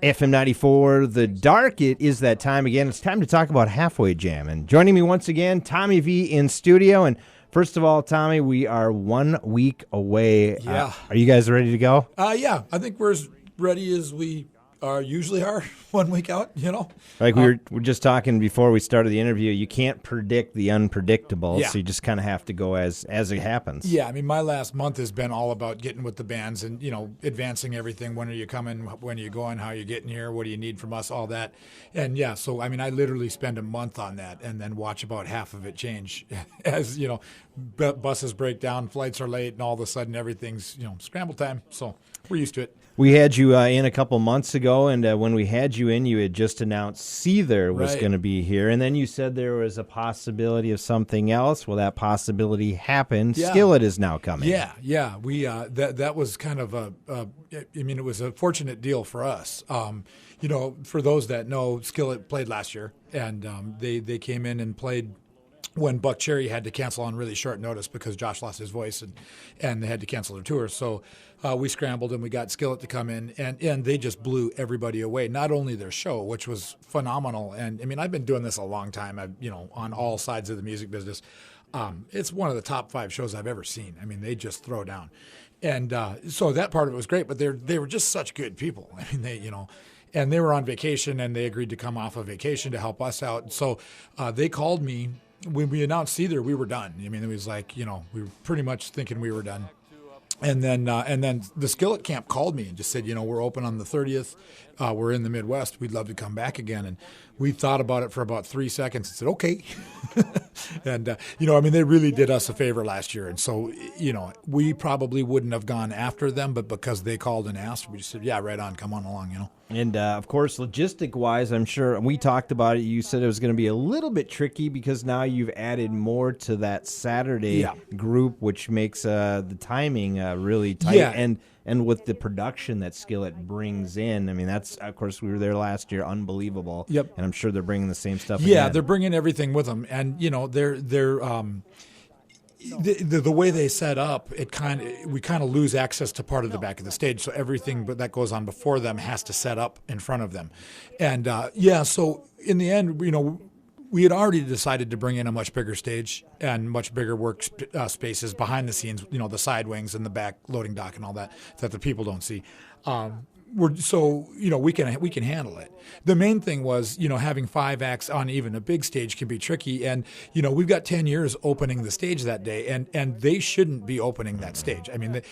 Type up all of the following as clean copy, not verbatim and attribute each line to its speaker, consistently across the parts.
Speaker 1: FM 94, The Dark. It is that time again. It's time to talk about Halfway Jam. And joining me once again, Tommy Vee in studio. And first of all, Tommy, we are 1 week away.
Speaker 2: Yeah.
Speaker 1: Are you guys ready to go?
Speaker 2: Yeah. I think we're as ready as we usually are 1 week out, you know.
Speaker 1: Like we were just talking before we started the interview, you can't predict the unpredictable,
Speaker 2: Yeah.
Speaker 1: so you just kind of have to go as it happens.
Speaker 2: Yeah, I mean, my last month has been all about getting with the bands and, you know, advancing everything. When are you coming? When are you going? How are you getting here? What do you need from us? All that. And, yeah, so, I mean, I literally spend a month on that and then watch about half of it change as, you know, buses break down, flights are late, and all of a sudden everything's, you know, scramble time. So we're used to it.
Speaker 1: We had you in a couple months ago, and when we had you in, you had just announced Seether was
Speaker 2: Right.
Speaker 1: going to be here, and then you said there was a possibility of something else. Well, that possibility happened.
Speaker 2: Yeah.
Speaker 1: Skillet is now coming.
Speaker 2: Yeah. We that was kind of it was a fortunate deal for us. You know, for those that know, Skillet played last year, and they came in and played when Buck Cherry had to cancel on really short notice because Josh lost his voice and they had to cancel their tour. So we scrambled and we got Skillet to come in and they just blew everybody away. Not only their show, which was phenomenal. And I mean, I've been doing this a long time, on all sides of the music business. It's one of the top 5 shows I've ever seen. I mean, they just throw down. And so that part of it was great, but they were just such good people. I mean, and they were on vacation and they agreed to come off of vacation to help us out. So they called me. When we announced Seether, we were done. I mean, it was like, we were pretty much thinking we were done. And then the Skillet camp called me and just said, we're open on the 30th. We're in the Midwest. We'd love to come back again. And we thought about it for about 3 seconds and said, okay. And, they really did us a favor last year. And so, we probably wouldn't have gone after them, but because they called and asked, we just said, yeah, right on, come on along,
Speaker 1: And, of course, logistic-wise, I'm sure we talked about it. You said it was going to be a little bit tricky because now you've added more to that Saturday group, which makes the timing really tight.
Speaker 2: Yeah.
Speaker 1: And with the production that Skillet brings in, I mean, that's, of course, we were there last year, unbelievable.
Speaker 2: Yep.
Speaker 1: And I'm sure they're bringing the same stuff
Speaker 2: Yeah,
Speaker 1: again.
Speaker 2: they're bringing everything with them. And, they're the way they set up, we kind of lose access to part of the back of the stage. So everything that goes on before them has to set up in front of them. And so in the end, we had already decided to bring in a much bigger stage and much bigger work spaces behind the scenes, the side wings and the back loading dock and all that the people don't see. We can handle it. The main thing was, having 5 acts on even a big stage can be tricky. And, we've got 10 years opening the stage that day, and they shouldn't be opening that stage. I mean,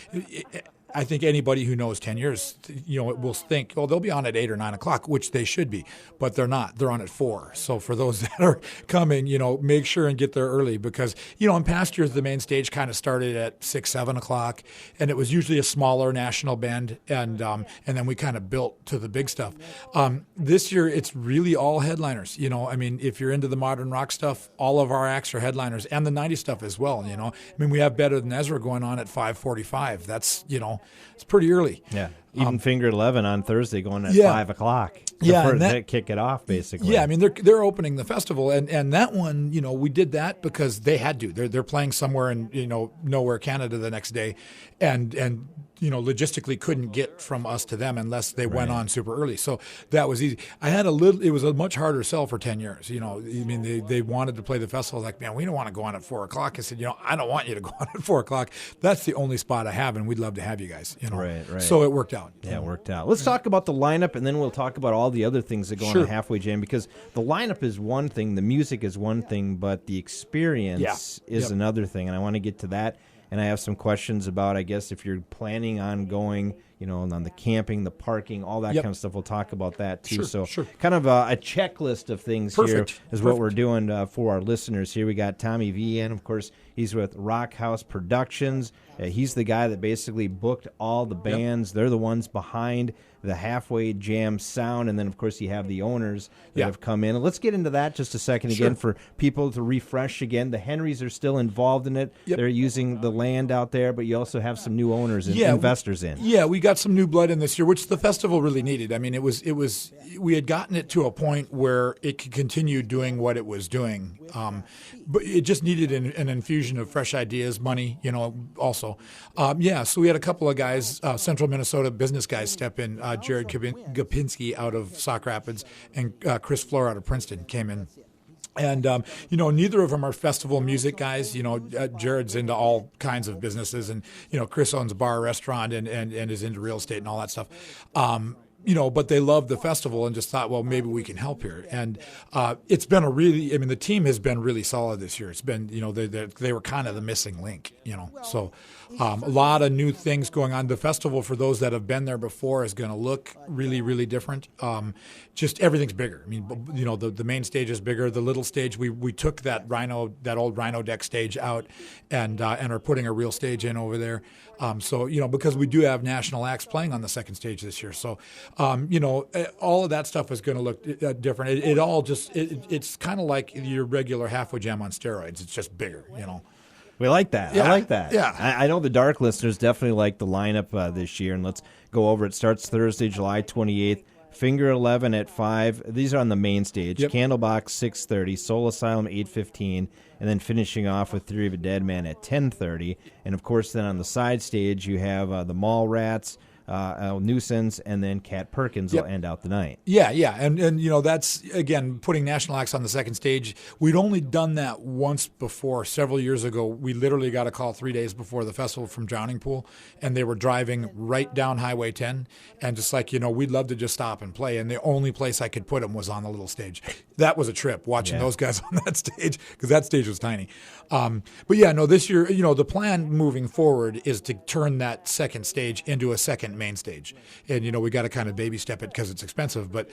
Speaker 2: I think anybody who knows 10 years, will think, oh, they'll be on at 8 or 9 o'clock, which they should be, but they're not. They're on at 4. So for those that are coming, make sure and get there early because, in past years, the main stage kind of started at 6, 7 o'clock, and it was usually a smaller national band, and then we kind of built to the big stuff. This year, it's really all headliners. If you're into the modern rock stuff, all of our acts are headliners, and the 90s stuff as well. We have Better Than Ezra going on at 5:45. That's, it's pretty early.
Speaker 1: Yeah. Even Finger 11 on Thursday going at 5 o'clock. To kick it off, basically.
Speaker 2: Yeah, they're opening the festival, and that one, we did that because they had to. They're playing somewhere in nowhere, Canada, the next day, and logistically couldn't get from us to them unless they went on super early. So that was easy. It was a much harder sell for 10 years. They wanted to play the festival. Like, man, we don't want to go on at 4 o'clock. I said, I don't want you to go on at 4 o'clock. That's the only spot I have, and we'd love to have you guys.
Speaker 1: Right.
Speaker 2: So it worked out.
Speaker 1: Yeah, it worked out. Let's talk about the lineup, and then we'll talk about all the other things that go on a Halfway Jam, because the lineup is one thing, the music is one thing, but the experience is another thing, and I want to get to that. And I have some questions about, I guess, if you're planning on going, on the camping, the parking, all that kind of stuff. We'll talk about that, too. Kind of a checklist of things here is what we're doing for our listeners here. We got Tommy Vee, and, of course, he's with Rock House Productions. He's the guy that basically booked all the bands. They're the ones behind the Halfway Jam sound. And then, of course, you have the owners that have come in. And let's get into that just a second again for people to refresh again. The Henrys are still involved in it. They're using the land out there, but you also have some new owners and investors in.
Speaker 2: Yeah, we got some new blood in this year, which the festival really needed. I mean, we had gotten it to a point where it could continue doing what it was doing, but it just needed an infusion of fresh ideas, money, also. So we had a couple of guys, Central Minnesota business guys step in. Jared Gopinski out of Sauk Rapids and Chris Floor out of Princeton came in. And, neither of them are festival music guys. Jared's into all kinds of businesses, and, Chris owns a bar, restaurant, and is into real estate and all that stuff. But they love the festival and just thought, well, maybe we can help here. And it's been the team has been really solid this year. It's been, they were kind of the missing link, So a lot of new things going on. The festival, for those that have been there before, is going to look really, really different. Just everything's bigger. I mean, the main stage is bigger. The little stage, we took that old Rhino deck stage out and are putting a real stage in over there. Because we do have national acts playing on the second stage this year. So, all of that stuff is going to look different. It's kind of like your regular halfway jam on steroids. It's just bigger,
Speaker 1: We like that.
Speaker 2: Yeah.
Speaker 1: I like that.
Speaker 2: Yeah.
Speaker 1: I know the Dark listeners definitely like the lineup this year, and let's go over it. Starts Thursday, July 28th. Finger 11 at 5. These are on the main stage.
Speaker 2: Yep.
Speaker 1: Candlebox 6:30. Soul Asylum 8:15. And then finishing off with Theory of a Dead Man at 10:30. And, of course, then on the side stage you have the Mall Rats, Nuisance, and then Cat Perkins will end out the night.
Speaker 2: Yeah. And that's, again, putting national acts on the second stage. We'd only done that once before, several years ago. We literally got a call 3 days before the festival from Drowning Pool, and they were driving right down Highway 10. And just like, we'd love to just stop and play. And the only place I could put them was on the little stage. That was a trip, watching those guys on that stage, because that stage was tiny. This year, the plan moving forward is to turn that second stage into a second main stage. And, we got to kind of baby step it because it's expensive. But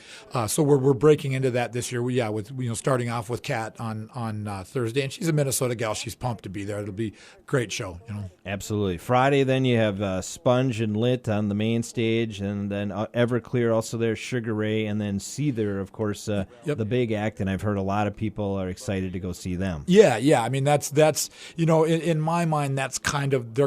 Speaker 2: so we're breaking into that this year. With starting off with Kat on Thursday. And she's a Minnesota gal. She's pumped to be there. It'll be a great show,
Speaker 1: Absolutely. Friday, then you have Sponge and Lit on the main stage. And then Everclear also there, Sugar Ray, and then Seether, of course, the big act. And I've heard a lot of people are excited to go see them.
Speaker 2: Yeah. I mean, that's in my mind, they're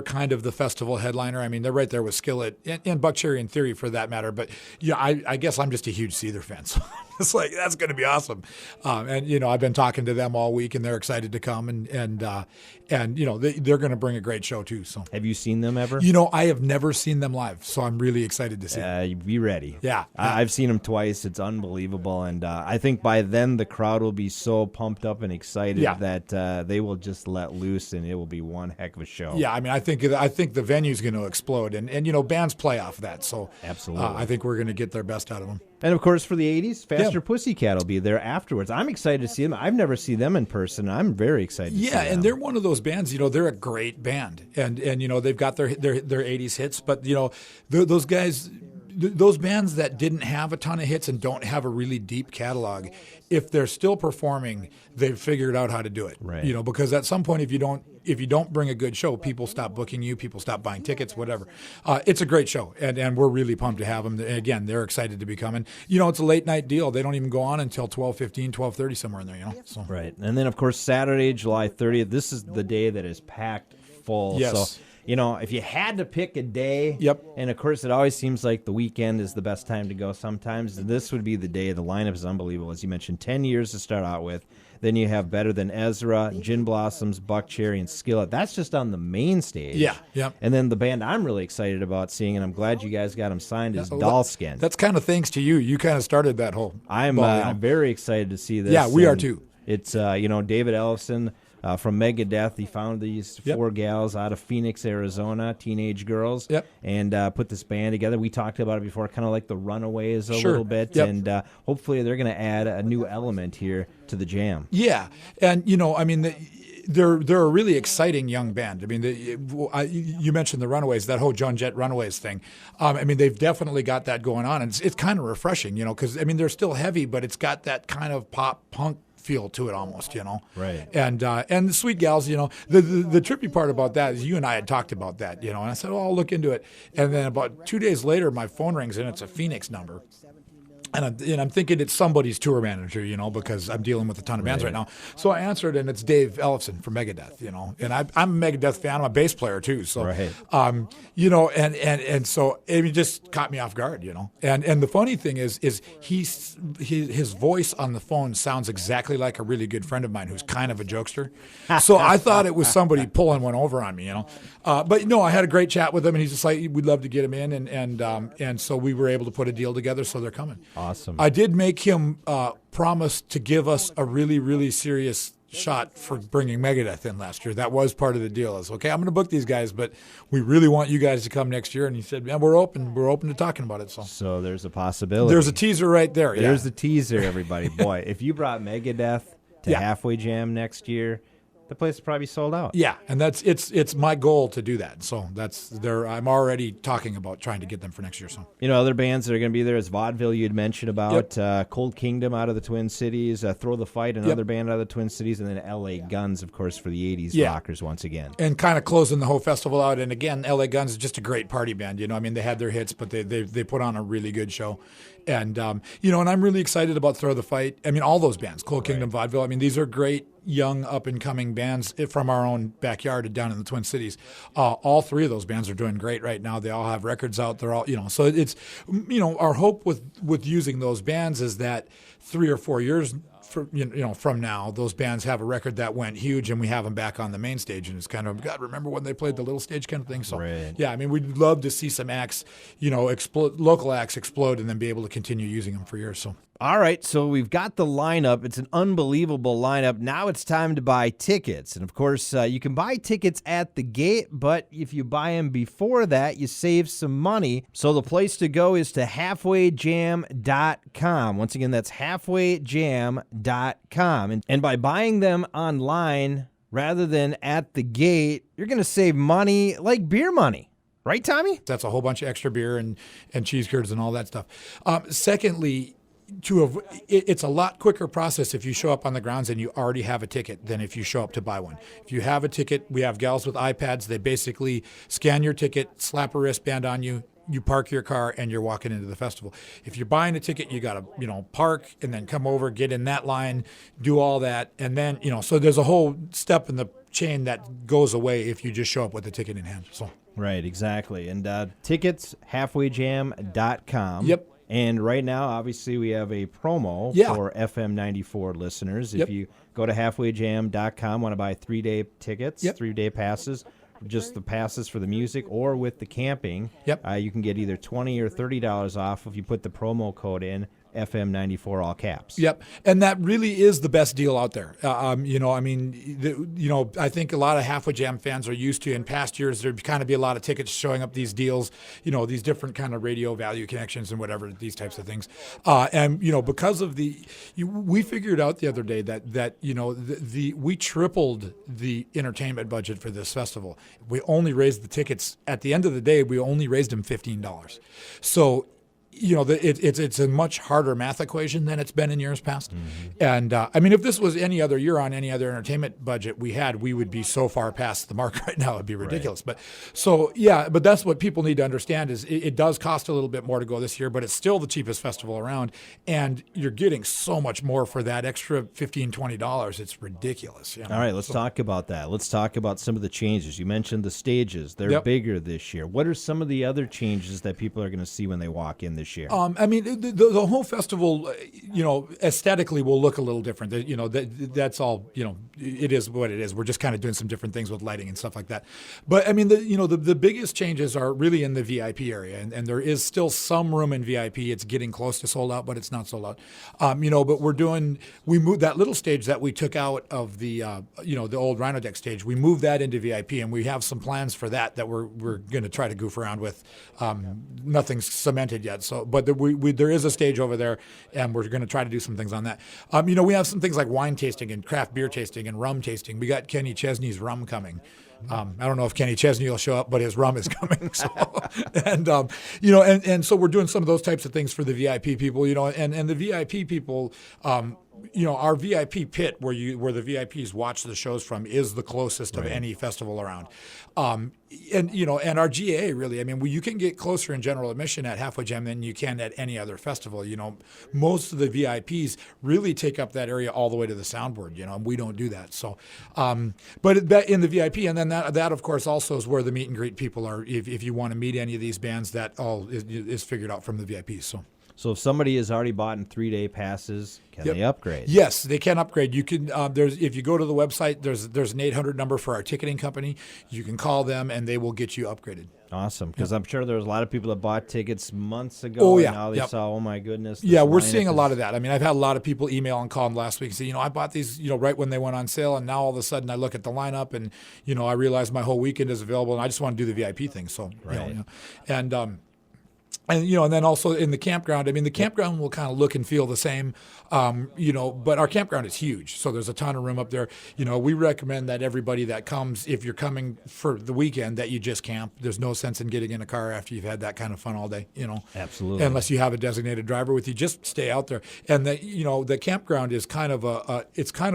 Speaker 2: kind of the festival headliner. I mean, they're right there with Skillet and Buck Cherry in theory, for that matter. But I guess I'm just a huge Seether fan, so it's like, that's going to be awesome. I've been talking to them all week, and they're excited to come, and they're going to bring a great show too. So,
Speaker 1: have you seen them ever?
Speaker 2: I have never seen them live, so I'm really excited to see them.
Speaker 1: Be ready.
Speaker 2: Yeah.
Speaker 1: I've seen them twice. It's unbelievable, and I think by then the crowd will be so pumped up and excited that they will just let loose, and it will be one heck of a show.
Speaker 2: Yeah, I mean, I think the venue's going to explode, and bands play off that, so
Speaker 1: absolutely,
Speaker 2: I think we're going to get their best out of them.
Speaker 1: And of course, for the 80s, Faster Pussycat will be there afterwards. I'm excited to see them. I've never seen them in person. I'm very excited to see them.
Speaker 2: Yeah, and they're one of those bands, they're a great band. And they've got their 80s hits, but those guys, those bands that didn't have a ton of hits and don't have a really deep catalog, if they're still performing, they've figured out how to do it.
Speaker 1: Right.
Speaker 2: Because at some point, if you don't bring a good show, people stop booking you, people stop buying tickets, whatever. It's a great show, and we're really pumped to have them. And again, they're excited to be coming. It's a late night deal. They don't even go on until 12:15, 12:30, somewhere in there. So.
Speaker 1: Right, and then of course Saturday, July 30th. This is the day that is packed full.
Speaker 2: Yes.
Speaker 1: So, if you had to pick a day, and of course it always seems like the weekend is the best time to go sometimes, this would be the day. The lineup is unbelievable. As you mentioned, 10 years to start out with. Then you have Better Than Ezra, Gin Blossoms, Buck Cherry, and Skillet. That's just on the main stage.
Speaker 2: Yeah.
Speaker 1: And then the band I'm really excited about seeing, and I'm glad you guys got them signed, is Dollskin.
Speaker 2: That's kind of thanks to you. You kind of started that whole
Speaker 1: I'm very excited to see this.
Speaker 2: Yeah, we are too.
Speaker 1: It's, David Ellison from Megadeth. He found these four gals out of Phoenix, Arizona, teenage girls, and put this band together. We talked about it before, kind of like the Runaways a little bit, and hopefully they're going to add a new element here to the jam.
Speaker 2: Yeah, and they're a really exciting young band. I mean, you mentioned the Runaways, that whole Joan Jett Runaways thing. They've definitely got that going on, and it's kind of refreshing, because they're still heavy, but it's got that kind of pop punk feel to it almost,
Speaker 1: Right.
Speaker 2: And the sweet gals, the trippy part about that is you and I had talked about that, and I said, I'll look into it. And then about 2 days later, my phone rings and it's a Phoenix number. And I'm thinking it's somebody's tour manager, because I'm dealing with a ton of bands right now. So I answered, and it's Dave Ellefson from Megadeth, and I'm a Megadeth fan. I'm a bass player too. So, and so it just caught me off guard, And the funny thing is his voice on the phone sounds exactly like a really good friend of mine who's kind of a jokester. So I thought it was somebody pulling one over on me, But no, I had a great chat with him, and he's just like, we'd love to get him in, and so we were able to put a deal together. So they're coming.
Speaker 1: Awesome.
Speaker 2: I did make him promise to give us a really, really serious shot for bringing Megadeth in last year. That was part of the deal. It's okay, I'm going to book these guys, but we really want you guys to come next year. And he said, "Yeah, we're open to talking about it."
Speaker 1: So there's a possibility.
Speaker 2: There's a teaser right there.
Speaker 1: There's the teaser, everybody. Boy, if you brought Megadeth to Halfway Jam next year, the place is probably sold out.
Speaker 2: Yeah, and it's my goal to do that. So that's there. I'm already talking about trying to get them for next year. So
Speaker 1: other bands that are going to be there is Vaudeville. You'd mentioned about Cold Kingdom out of the Twin Cities, Throw the Fight, another band out of the Twin Cities, and then L.A. Guns, of course, for the '80s rockers once again.
Speaker 2: And kind of closing the whole festival out. And again, L.A. Guns is just a great party band. They had their hits, but they put on a really good show. And and I'm really excited about Throw the Fight. I mean, all those bands, Cold Kingdom, Vaudeville. I mean, these are great young up-and-coming bands from our own backyard down in the Twin Cities. All three of those bands are doing great right now. They all have records out. They're all, so it's, our hope with using those bands is that 3 or 4 years from now, those bands have a record that went huge, and we have them back on the main stage, and it's kind of, God, remember when they played the little stage kind of thing. So yeah, I mean, we'd love to see some acts, local acts explode, and then be able to continue using them for years. So.
Speaker 1: All right, so we've got the lineup. It's an unbelievable lineup. Now it's time to buy tickets. And, of course, you can buy tickets at the gate, but if you buy them before that, you save some money. So the place to go is to halfwayjam.com. Once again, that's halfwayjam.com. And by buying them online rather than at the gate, you're going to save money like beer money. Right, Tommy?
Speaker 2: That's a whole bunch of extra beer and cheese curds and all that stuff. Secondly, it's a lot quicker process if you show up on the grounds and you already have a ticket than if you show up to buy one. If you have a ticket, we have gals with iPads. They basically scan your ticket, slap a wristband on you, you park your car, and you're walking into the festival. If you're buying a ticket, you got to, park and then come over, get in that line, do all that. And then, so there's a whole step in the chain that goes away if you just show up with the ticket in hand. So.
Speaker 1: Right, exactly. And tickets, halfwayjam.com.
Speaker 2: Yep.
Speaker 1: And right now, obviously, we have a promo for FM 94 listeners. If you go to halfwayjam.com, want to buy 3-day tickets, 3-day passes, just the passes for the music or with the camping, you can get either $20 or $30 off if you put the promo code in. FM 94 all caps.
Speaker 2: Yep, and that really is the best deal out there. I think a lot of Halfway Jam fans are used to in past years there'd kind of be a lot of tickets showing up these deals, these different kind of radio value connections and whatever, these types of things. And because of we figured out the other day that we tripled the entertainment budget for this festival. We only raised the tickets at the end of the day. We only raised them $15. So. It's a much harder math equation than it's been in years past. Mm-hmm. And, if this was any other year on any other entertainment budget we had, we would be so far past the mark right now. It'd be ridiculous. Right. But that's what people need to understand is it does cost a little bit more to go this year, but it's still the cheapest festival around. And you're getting so much more for that extra $15, $20. It's ridiculous.
Speaker 1: All right, let's talk about that. Let's talk about some of the changes. You mentioned the stages. They're bigger this year. What are some of the other changes that people are going to see when they walk in this year?
Speaker 2: The whole festival, aesthetically will look a little different. That's all, it is what it is. We're just kind of doing some different things with lighting and stuff like that. But the biggest changes are really in the VIP area, and there is still some room in VIP. It's getting close to sold out, but it's not sold out. But we moved that little stage that we took out of the old Rhino Deck stage. We moved that into VIP, and we have some plans for that we're going to try to goof around with. Nothing's cemented yet. But there is a stage over there, and we're going to try to do some things on that. We have some things like wine tasting and craft beer tasting and rum tasting. We got Kenny Chesney's rum coming. I don't know if Kenny Chesney will show up, but his rum is coming. So, and so we're doing some of those types of things for the VIP people, and the VIP people, our VIP pit where the VIPs watch the shows from is the closest of any festival around. And our GA really, I mean, you can get closer in general admission at Halfway Jam than you can at any other festival. Most of the VIPs really take up that area all the way to the soundboard, and we don't do that. So, but that in the VIP, and then that of course also is where the meet and greet people are. If you want to meet any of these bands, that all is figured out from the VIPs.
Speaker 1: So if somebody has already bought in 3-day passes, can they upgrade?
Speaker 2: Yes, they can upgrade. You can. If you go to the website, there's an 800 number for our ticketing company. You can call them and they will get you upgraded.
Speaker 1: Awesome, because I'm sure there was a lot of people that bought tickets months ago. And now they saw, oh my goodness.
Speaker 2: Yeah, we're seeing a lot of that. I mean, I've had a lot of people email and call last week and say, I bought these, right when they went on sale, and now all of a sudden I look at the lineup and, I realize my whole weekend is available, and I just want to do the VIP thing. So, and then also in the campground, I mean, the campground will kind of look and feel the same, but our campground is huge. So there's a ton of room up there. We recommend that everybody that comes, if you're coming for the weekend, that you just camp. There's no sense in getting in a car after you've had that kind of fun all day,
Speaker 1: Absolutely.
Speaker 2: Unless you have a designated driver with you, just stay out there. And the campground is kind of a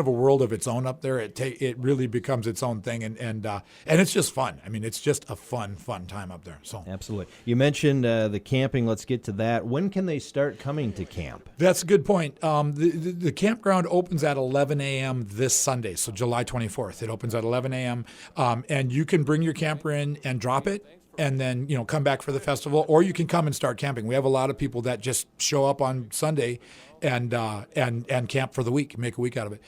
Speaker 2: world of its own up there. It really becomes its own thing. And it's just fun. I mean, it's just a fun time up there. So
Speaker 1: absolutely. You mentioned the camping. Let's get to that. When can they start coming to camp?
Speaker 2: That's a good point. The campground opens at 11 a.m. this Sunday, so July 24th. It opens at 11 a.m. And you can bring your camper in and drop it, and then come back for the festival, or you can come and start camping. We have a lot of people that just show up on Sunday and camp for the week, make a week out of it.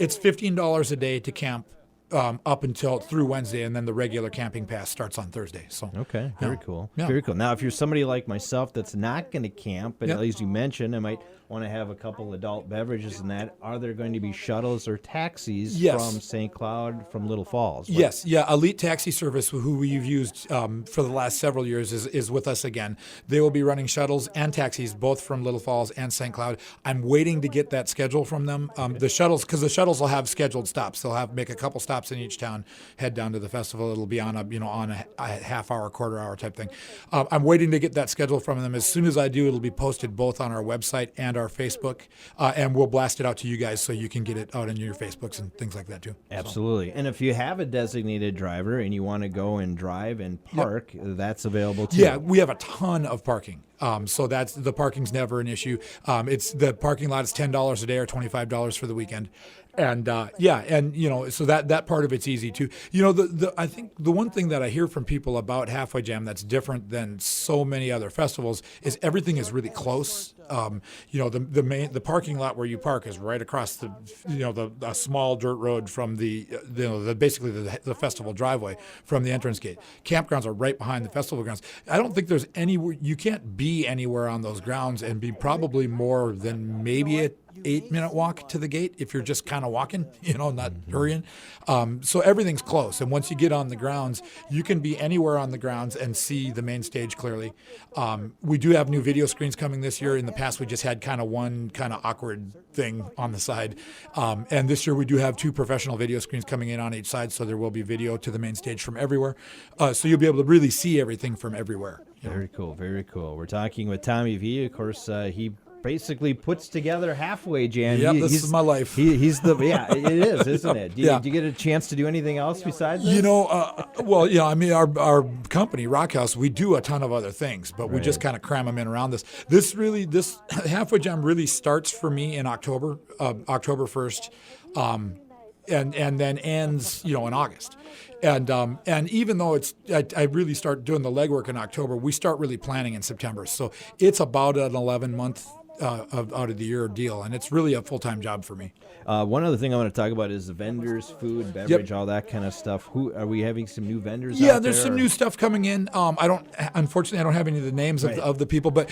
Speaker 2: It's $15 a day to camp. Up until through Wednesday, and then the regular camping pass starts on Thursday. So
Speaker 1: okay, very cool. Very cool. Now, if you're somebody like myself that's not going to camp, but as you mentioned, I might want to have a couple adult beverages and that, are there going to be shuttles or taxis from St. Cloud, from Little Falls?
Speaker 2: Yes, Elite Taxi Service, who we've used for the last several years, is with us again. They will be running shuttles and taxis, both from Little Falls and St. Cloud. I'm waiting to get that schedule from them. The shuttles will have scheduled stops. They'll make a couple stops in each town, head down to the festival. It'll be on a half hour, quarter hour type thing. I'm waiting to get that schedule from them. As soon as I do, it'll be posted both on our website and our Facebook, and we'll blast it out to you guys so you can get it out on your Facebooks and things like that too.
Speaker 1: Absolutely. And if you have a designated driver and you want to go and drive and park, that's available too.
Speaker 2: Yeah, we have a ton of parking. So the parking's never an issue. It's the parking lot is $10 a day or $25 for the weekend. And so that part of it's easy too. I think the one thing that I hear from people about Halfway Jam that's different than so many other festivals is everything is really close. The parking lot where you park is right across a small dirt road from basically the festival driveway from the entrance gate. Campgrounds are right behind the festival grounds. I don't think there's anywhere you can't be anywhere on those grounds and be probably more than maybe a 8-minute walk to the gate if you're just kind of walking, not hurrying. So everything's close. And once you get on the grounds, you can be anywhere on the grounds and see the main stage clearly. We do have new video screens coming this year. In the past, we just had one awkward thing on the side. And this year we do have 2 professional video screens coming in on each side. So there will be video to the main stage from everywhere. So you'll be able to really see everything from everywhere.
Speaker 1: Very cool. Very cool. We're talking with Tommy Vee. Of course, he basically puts together Halfway Jam.
Speaker 2: Yeah, this is my life.
Speaker 1: He's it is, isn't it? Do you get a chance to do anything else besides this?
Speaker 2: Our company, Rockhouse, we do a ton of other things, but we just kind of cram them in around this. This Halfway Jam really starts for me in October 1st, and then ends, in August. And even though I really start doing the legwork in October, we start really planning in September. So it's about an 11-month out of the year deal, and it's really a full-time job for me.
Speaker 1: One other thing I want to talk about is the vendors, food, beverage, all that kind of stuff. Are we having some new vendors?
Speaker 2: Yeah, there's some new stuff coming in. Unfortunately, I don't have any of the names of the people, but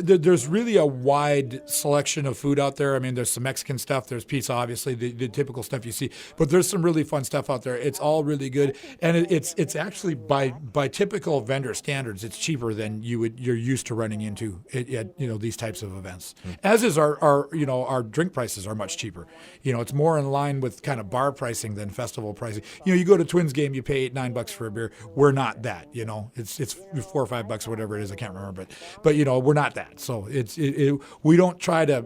Speaker 2: there's really a wide selection of food out there. I mean, there's some Mexican stuff, there's pizza, obviously, the typical stuff you see, but there's some really fun stuff out there. It's all really good, and it's actually by typical vendor standards, it's cheaper than you're used to running into at these types of events. events. As is our drink prices are much cheaper. It's more in line with kind of bar pricing than festival pricing. You go to Twins game, you pay $8-9 for a beer. We're not that. It's $4 or $5 or whatever it is. I can't remember, but we're not that. So we don't try to.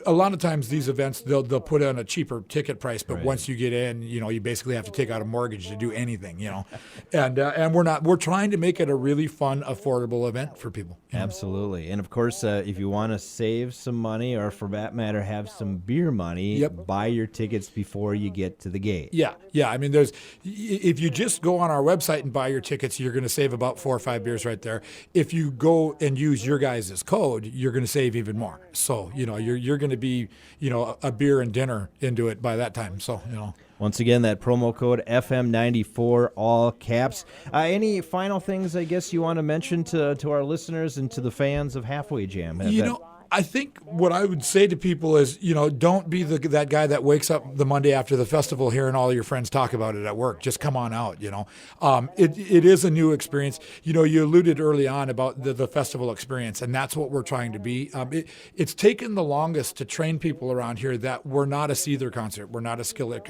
Speaker 2: A lot of times these events they'll put on a cheaper ticket price, but once you get in, you basically have to take out a mortgage to do anything. And we're trying to make it a really fun, affordable event for people.
Speaker 1: Absolutely. And of course, if you want to save some money, or for that matter, have some beer money, buy your tickets before you get to the gate.
Speaker 2: Yeah. I mean, if you just go on our website and buy your tickets, you're going to save about 4 or 5 beers right there. If you go and use your guys' code, you're going to save even more. So, you're going to be, a beer and dinner into it by that time. So,
Speaker 1: Once again, that promo code FM94, all caps. Any final things, I guess, you want to mention to our listeners and to the fans of Halfway Jam?
Speaker 2: I think what I would say to people is, don't be that guy that wakes up the Monday after the festival hearing all your friends talk about it at work. Just come on out, It is a new experience. You alluded early on about the festival experience, and that's what we're trying to be. It's taken the longest to train people around here that we're not a Seether concert. We're not a Skillet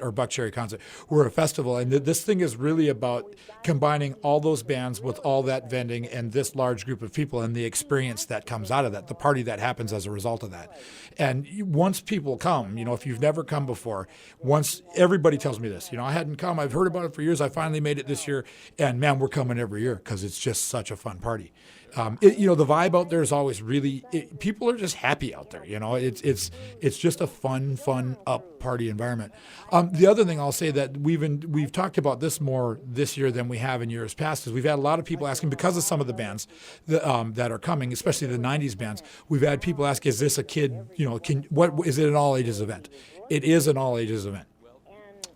Speaker 2: or Buckcherry concert. We're a festival, and this thing is really about combining all those bands with all that vending and this large group of people and the experience that comes out of that. The party that happens as a result of that. And once people come, if you've never come before, once everybody tells me this, I hadn't come, I've heard about it for years, I finally made it this year, and man, we're coming every year because it's just such a fun party. The vibe out there is always really, people are just happy out there. It's just a fun up party environment. The other thing I'll say that we've talked about this more this year than we have in years past is we've had a lot of people asking, because of some of the bands that are coming, especially the 90s bands, we've had people ask, is this a kid, is it an all ages event? It is an all ages event.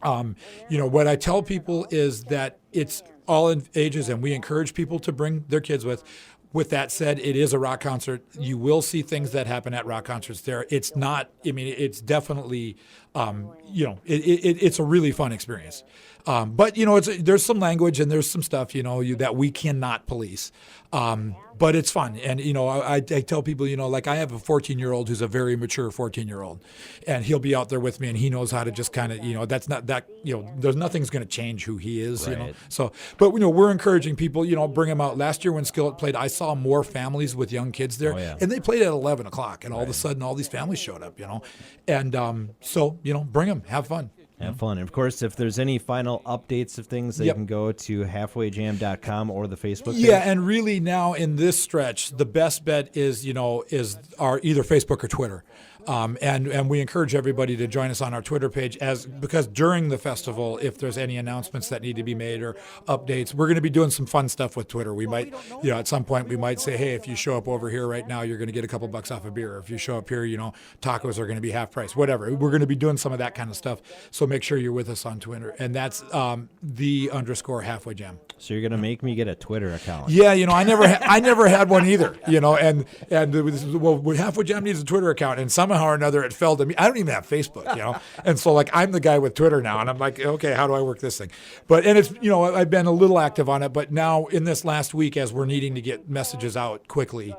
Speaker 2: What I tell people is that it's all ages, and we encourage people to bring their kids with. With that said, it is a rock concert. You will see things that happen at rock concerts there. It's not, it's definitely, it's a really fun experience. But, there's some language and there's some stuff, that we cannot police. But it's fun. And, I tell people, I have a 14-year-old who's a very mature 14-year-old, and he'll be out there with me, and he knows how to just kind of, that's not that, there's nothing's going to change who he is,
Speaker 1: right.
Speaker 2: So, but, we're encouraging people, bring them out. Last year when Skillet played, I saw more families with young kids there, and they played at 11 o'clock, and all of a sudden all these families showed up, and so, bring them, have fun.
Speaker 1: Have fun. And of course, if there's any final updates of things, they can go to halfwayjam.com or the Facebook page.
Speaker 2: Yeah, and really now in this stretch, the best bet is our either Facebook or Twitter. And we encourage everybody to join us on our Twitter page because during the festival, if there's any announcements that need to be made or updates, we're going to be doing some fun stuff with Twitter. We might, at some point we might say, hey, if you show up over here right now, you're going to get a couple bucks off a beer. Or if you show up here, tacos are going to be half price, whatever. We're going to be doing some of that kind of stuff. So make sure you're with us on Twitter. And that's _Halfway Jam.
Speaker 1: So you're going to make me get a Twitter account.
Speaker 2: Yeah, I never had one either, and Halfway Jam needs a Twitter account, and somehow or another it fell to me. I don't even have Facebook, and so I'm the guy with Twitter now, and I'm like, okay, how do I work this thing? And it's, I've been a little active on it, but now in this last week, as we're needing to get messages out quickly,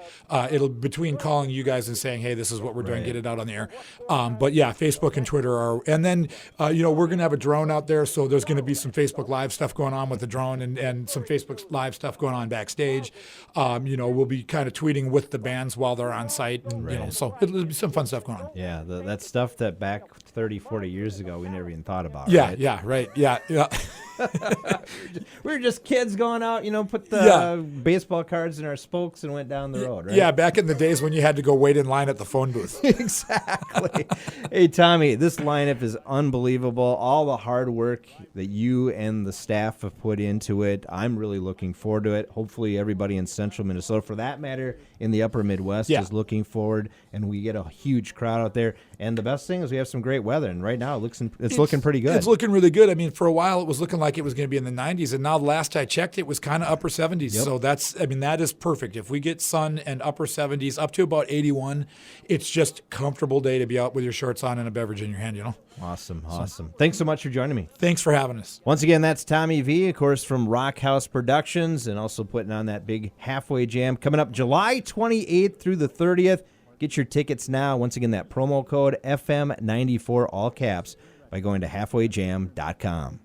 Speaker 2: it'll between calling you guys and saying, hey, this is what we're doing, get it out on the air. But yeah, Facebook and Twitter are, and then, we're going to have a drone out there, so there's going to be some Facebook Live stuff going on with the drone and some Facebook Live stuff going on backstage. We'll be kind of tweeting with the bands while they're on site, and so it'll be some fun stuff going on.
Speaker 1: Yeah, that stuff that back 30, 40 years ago we never even thought about.
Speaker 2: Yeah,
Speaker 1: right?
Speaker 2: yeah, right, yeah.
Speaker 1: We were just kids going out, put the baseball cards in our spokes and went down the road, right?
Speaker 2: Yeah, back in the days when you had to go wait in line at the phone booth.
Speaker 1: Exactly. Hey, Tommy, this lineup is unbelievable. All the hard work that you and the staff have put into it, I'm really looking forward to it. Hopefully everybody in central Minnesota, for that matter, in the upper Midwest, is looking forward, and we get a huge crowd out there. And the best thing is we have some great weather, and right now it's looking pretty good.
Speaker 2: It's looking really good. I mean, for a while it was looking like like it was going to be in the 90s, and now last I checked, it was kind of upper 70s.
Speaker 1: Yep.
Speaker 2: So that is perfect. If we get sun and upper 70s up to about 81, it's just a comfortable day to be out with your shorts on and a beverage in your hand,
Speaker 1: Awesome. Thanks so much for joining me.
Speaker 2: Thanks for having us.
Speaker 1: Once again, that's Tommy Vee, of course, from Rock House Productions, and also putting on that big halfway jam coming up July 28th through the 30th. Get your tickets now. Once again, that promo code FM94, all caps, by going to halfwayjam.com.